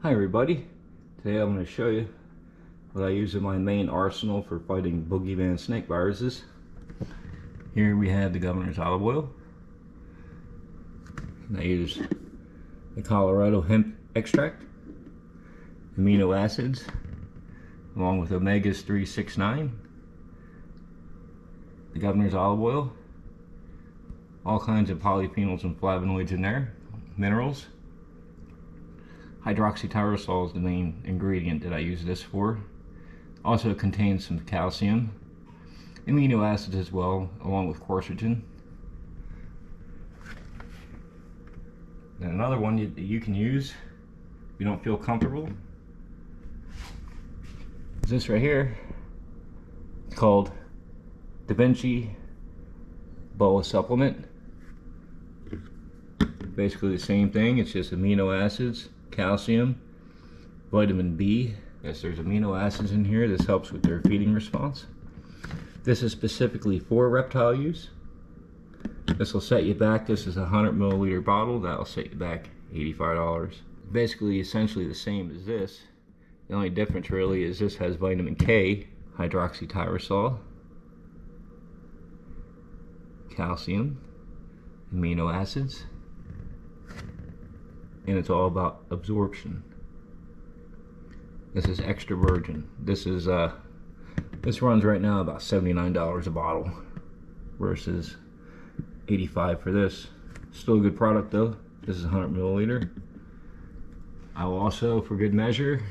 Hi everybody, today I'm going to show you what I use in my main arsenal for fighting Bogeyman snake viruses. Here we have the governor's olive oil. And I use the Colorado hemp extract, amino acids, along with omegas 3, 6, 9, the governor's olive oil, all kinds of polyphenols and flavonoids in there, minerals. Hydroxytyrosol is the main ingredient that I use this for. Also it contains some calcium, amino acids as well, along with quercetin. And another one you can use if you don't feel comfortable is this right here. It's called Da Vinci Boa supplement. Basically the same thing, it's just amino acids, calcium, vitamin B. Yes, there's amino acids in here. This helps with their feeding response. This is specifically for reptile use. This will set you back. This is a 100 milliliter bottle. That'll set you back $85. Basically, essentially the same as this. The only difference really is this has vitamin K, hydroxytyrosol, calcium, amino acids, and it's all about absorption. This is extra virgin. This runs right now about $79 a bottle versus $85 for this. Still a good product though. This is 100 milliliter. I will also, for good measure,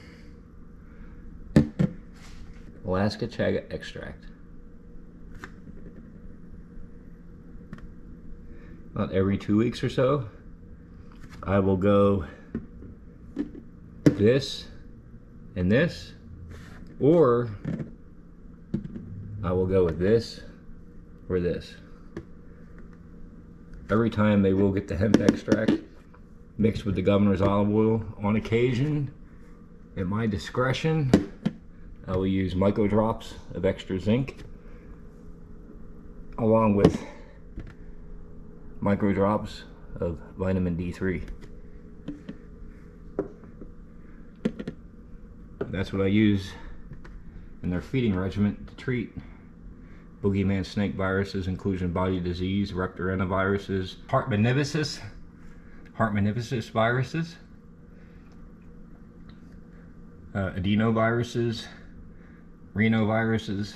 Alaska Chaga extract. About every 2 weeks or so, I will go this and this, or I will go with this or this. Every time they will get the hemp extract mixed with the governor's olive oil. On occasion, at my discretion, I will use micro drops of extra zinc along with micro drops of vitamin D3. That's what I use in their feeding regimen to treat Bogeyman snake viruses, including body disease, Reptarenaviruses, hartmaniviruses, viruses, Adenoviruses, rhinoviruses,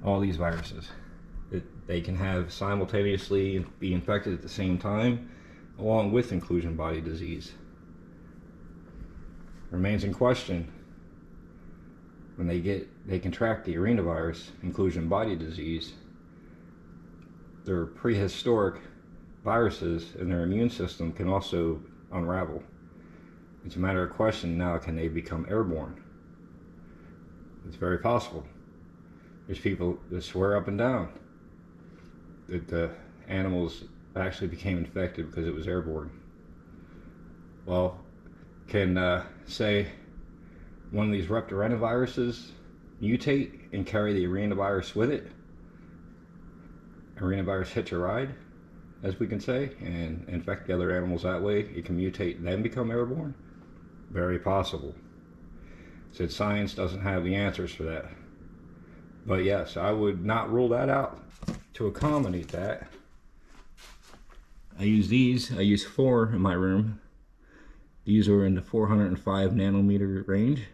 all these viruses. They can have simultaneously be infected at the same time, along with inclusion body disease. Remains in question when they contract the arenavirus, inclusion body disease. Their prehistoric viruses in their immune system can also unravel. It's a matter of question now, can they become airborne? It's very possible. There's people that swear up and down that the animals actually became infected because it was airborne. Well, can say one of these Reptarenaviruses mutate and carry the arenavirus with it? Arenavirus hitch a ride, as we can say, and infect the other animals that way. It can mutate and then become airborne? Very possible. Said science doesn't have the answers for that. But yes, I would not rule that out. To accommodate that, I use these. I use 4 in my room. These are in the 405 nanometer range.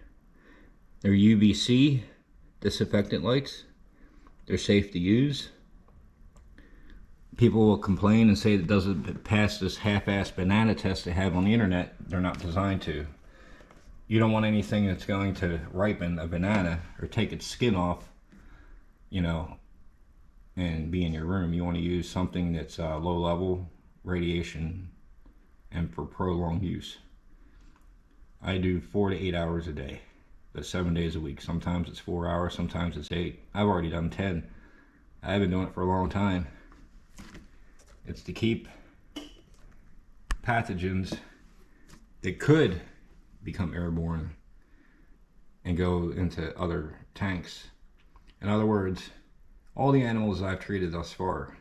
They're UVC disinfectant lights. They're safe to use. People will complain and say it doesn't pass this half-ass banana test they have on the internet. They're not designed to. You don't want anything that's going to ripen a banana or take its skin off, you know, and be in your room. You want to use something that's low level radiation and for prolonged use. I do 4 to 8 hours a day. That's 7 days a week. Sometimes it's 4 hours, sometimes it's 8. I've already done 10. I've been doing it for a long time. It's to keep pathogens that could become airborne and go into other tanks. In other words, all the animals I've treated thus far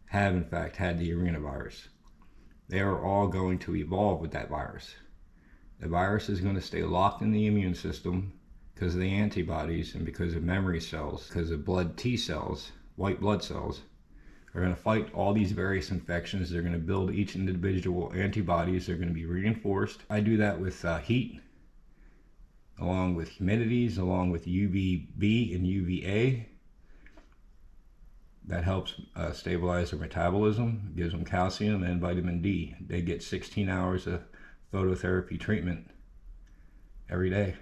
have in fact had the arenavirus. they are all going to evolve with that virus. The virus is going to stay locked in the immune system because of the antibodies and because of memory cells, because of blood T cells, white blood cells, are going to fight all these various infections. They're going to build each individual antibodies. They're going to be reinforced. I do that with heat, along with humidities, along with UVB and UVA. That helps stabilize their metabolism, gives them calcium and vitamin D. They get 16 hours of phototherapy treatment every day.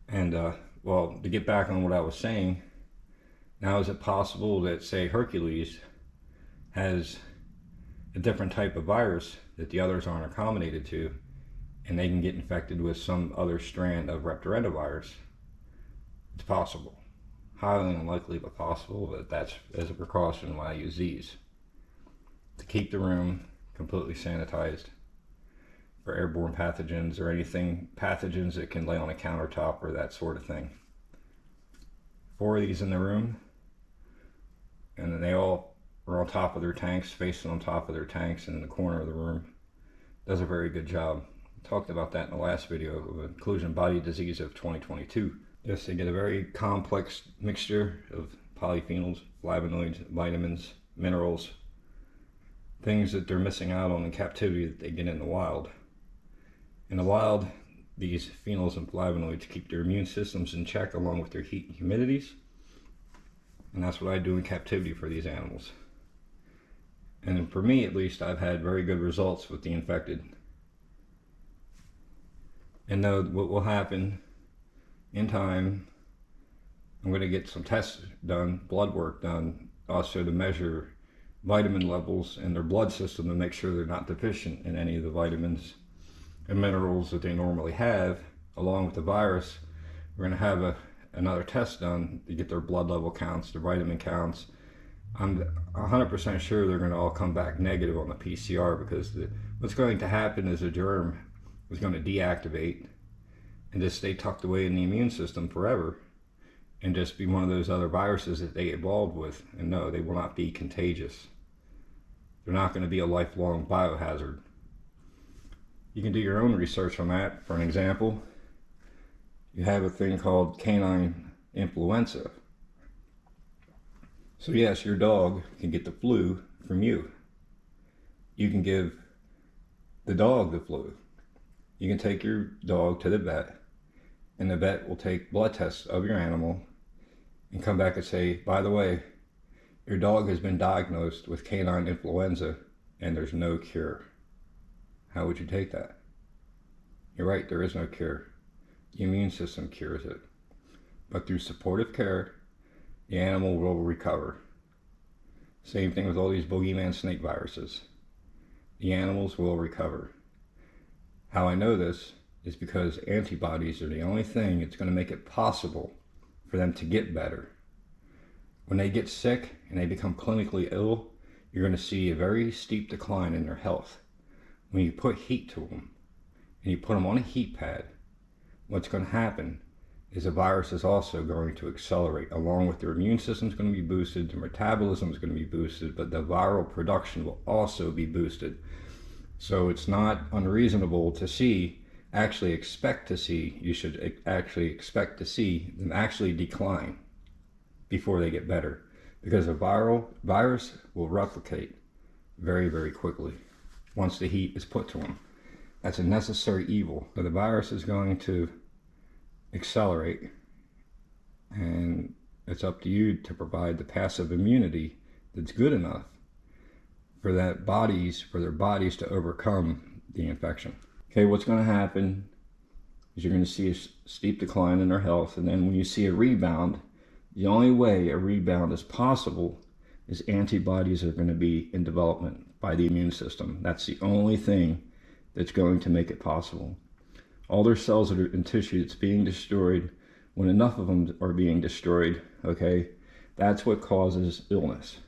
And well, to get back on what I was saying, now is it possible that, say, Hercules has a different type of virus that the others aren't accommodated to, and they can get infected with some other strand of Reptarenavirus? It's possible. Highly unlikely, but possible. But that's as a precaution when I use these, to keep the room completely sanitized for airborne pathogens or anything, pathogens that can lay on a countertop or that sort of thing. 4 of these in the room, and then they all are on top of their tanks, facing on top of their tanks, and in the corner of the room. Does a very good job. Talked about that in the last video of inclusion body disease of 2022. Yes, they get a very complex mixture of polyphenols, flavonoids, vitamins, minerals, things that they're missing out on in captivity that they get in the wild. In the wild, these phenols and flavonoids keep their immune systems in check along with their heat and humidities. And that's what I do in captivity for these animals. And for me, at least, I've had very good results with the infected. And know what will happen in time. I'm going to get some tests done, blood work done, also to measure vitamin levels in their blood system to make sure they're not deficient in any of the vitamins and minerals that they normally have. Along with the virus, we're going to have another test done to get their blood level counts, their vitamin counts. I'm 100% sure they're going to all come back negative on the PCR, because what's going to happen is a germ is going to deactivate and just stay tucked away in the immune system forever and just be one of those other viruses that they evolved with. And no, they will not be contagious. They're not going to be a lifelong biohazard. You can do your own research on that. For an example, you have a thing called canine influenza. So yes, your dog can get the flu from you. You can give the dog the flu. You can take your dog to the vet, and the vet will take blood tests of your animal and come back and say, by the way, your dog has been diagnosed with canine influenza and there's no cure. How would you take that? You're right, there is no cure. The immune system cures it. But through supportive care, the animal will recover. Same thing with all these Bogeyman snake viruses. The animals will recover. How I know this is because antibodies are the only thing that's going to make it possible for them to get better. When they get sick and they become clinically ill, you're going to see a very steep decline in their health. When you put heat to them and you put them on a heat pad, what's going to happen is the virus is also going to accelerate. Along with their immune system is going to be boosted, their metabolism is going to be boosted, but the viral production will also be boosted. So it's not unreasonable to expect to see them actually decline before they get better, because a virus will replicate very, very quickly once the heat is put to them. That's a necessary evil. So the virus is going to accelerate, and it's up to you to provide the passive immunity that's good enough for their bodies to overcome the infection. Okay, what's going to happen is you're going to see a steep decline in their health, and then when you see a rebound, the only way a rebound is possible is antibodies are going to be in development by the immune system. That's the only thing that's going to make it possible. All their cells that are in tissue that's being destroyed, when enough of them are being destroyed, okay, that's what causes illness.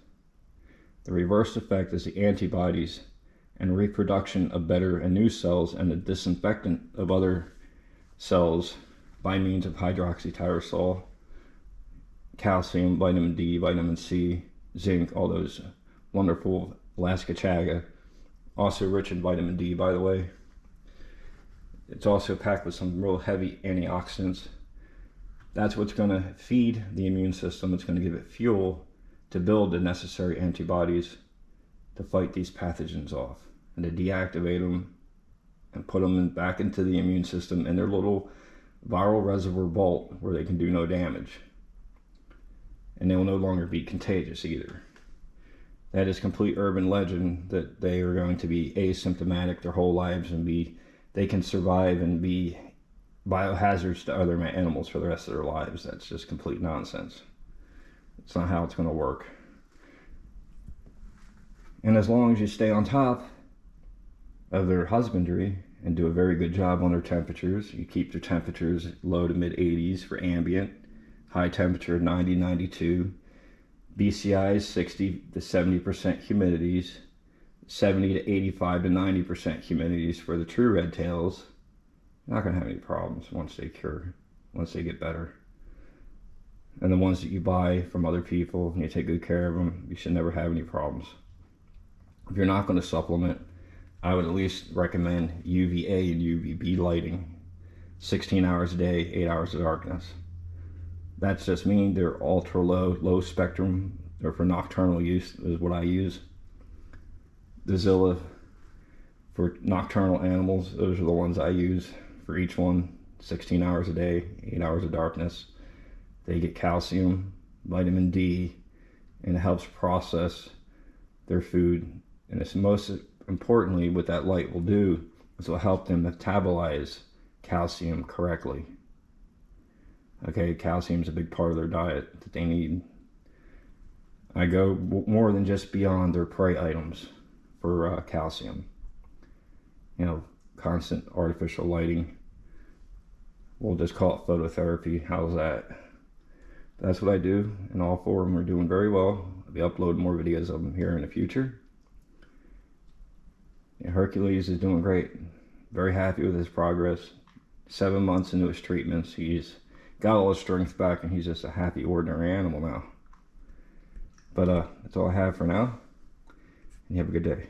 The reverse effect is the antibodies and reproduction of better and new cells, and the disinfectant of other cells by means of hydroxytyrosol, calcium, vitamin D, vitamin C, zinc, all those wonderful Alaska Chaga. Also rich in vitamin D, by the way. It's also packed with some real heavy antioxidants. That's what's going to feed the immune system. It's going to give it fuel to build the necessary antibodies to fight these pathogens off and to deactivate them and put them back into the immune system in their little viral reservoir vault where they can do no damage. And they will no longer be contagious either. That is complete urban legend that they are going to be asymptomatic their whole lives and they can survive and be biohazards to other animals for the rest of their lives. That's just complete nonsense. It's not how it's going to work. And as long as you stay on top of their husbandry and do a very good job on their temperatures, you keep their temperatures low to mid 80s for ambient, high temperature 90, 92, BCIs 60 to 70% humidities, 70 to 85 to 90% humidities for the true red tails. You're not going to have any problems once they cure, once they get better. And the ones that you buy from other people and you take good care of them, you should never have any problems. If you're not going to supplement, I would at least recommend UVA and UVB lighting, 16 hours a day, 8 hours of darkness. That's just mean they're ultra low spectrum, or for nocturnal use is what I use. The Zilla for nocturnal animals, those are the ones I use for each one, 16 hours a day, 8 hours of darkness. They get calcium, vitamin D, and it helps process their food. And it's most importantly, what that light will do is it will help them metabolize calcium correctly. Okay, calcium is a big part of their diet that they need. I go more than just beyond their prey items for calcium. You know, constant artificial lighting. We'll just call it phototherapy. How's that? That's what I do, and all four of them are doing very well. I'll be uploading more videos of them here in the future. Yeah, Hercules is doing great. Very happy with his progress. 7 months into his treatments, he's got all his strength back, and he's just a happy, ordinary animal now. But that's all I have for now, and you have a good day.